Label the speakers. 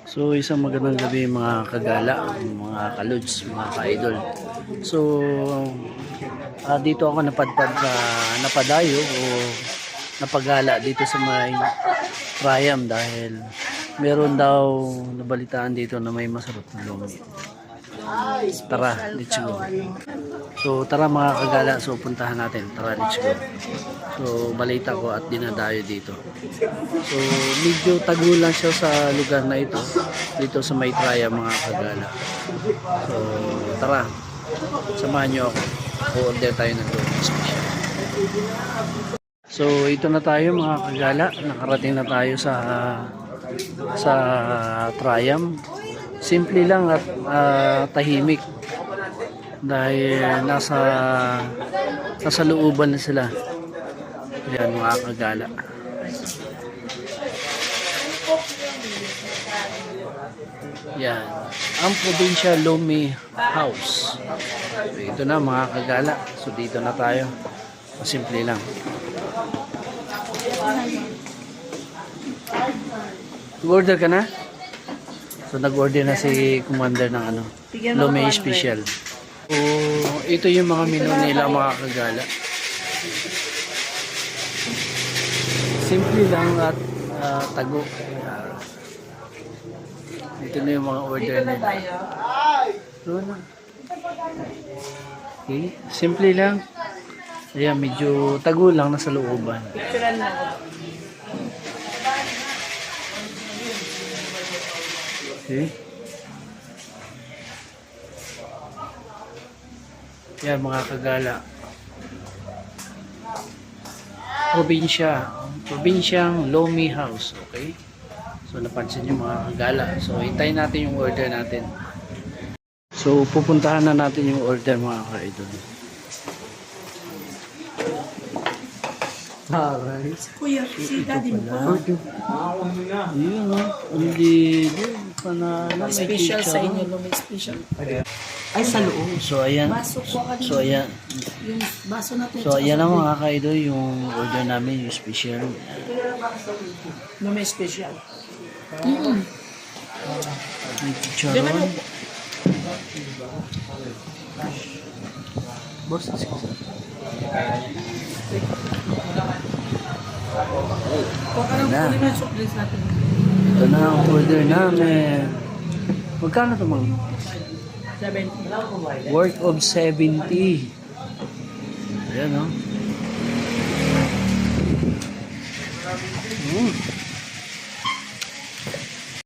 Speaker 1: So isang magandang gabi mga kagala, mga kaludes, mga ka-idol. So dito ako napadpad sa napadayo o napagala dito sa may Triam dahil meron daw nabalitaan dito na may masarap na lomi. Tara, let's go. So tara mga kagala, so puntahan natin. Tara, let's go. So balita ko at dinadayo dito. So medyo tagulan lang siya sa lugar na ito. Dito sa may Triam mga kagala. So tara, samahan nyo ako. O-order tayo ng lomi special. So ito na tayo mga kagala. Nakarating na tayo sa Triam. Simple lang at tahimik dahil nasa looban na sila. Yan mga kagala. Yan ang Provincial Lomi House. So, ito na mga kagala. So dito na tayo. Simple lang. Order ka na? So nag-order na si Commander ng Lomi Special. So ito yung mga menu nila mga kagala. Simple lang at tago. Ito na yung mga order nila. So na. Okay, simple lang. Ayan, medyo tago lang nasa looban. Okay. Yan mga kagala. Probinsyang Lomi House. Okay. So napansin nyo mga kagala. So hintayin natin yung order natin. So pupuntahan na natin yung order mga ka-idol. Alright.
Speaker 2: Kuya, si daddy mo pa.
Speaker 1: Yun o. Hindi pa na
Speaker 2: Special sa inyo, Lomi special. Ay, sa loob.
Speaker 1: So ayan. So ayan.
Speaker 2: Yung baso natin.
Speaker 1: So ayan ang mga ka-idol yung order namin, yung special.
Speaker 2: Lomi special.
Speaker 1: May chicharon. Boss, excuse me.
Speaker 2: Kunin mo yung surprise natin.
Speaker 1: Ito na ang order namin. Magkano ito mga?
Speaker 2: 70.
Speaker 1: Worth of 70. Ayan o.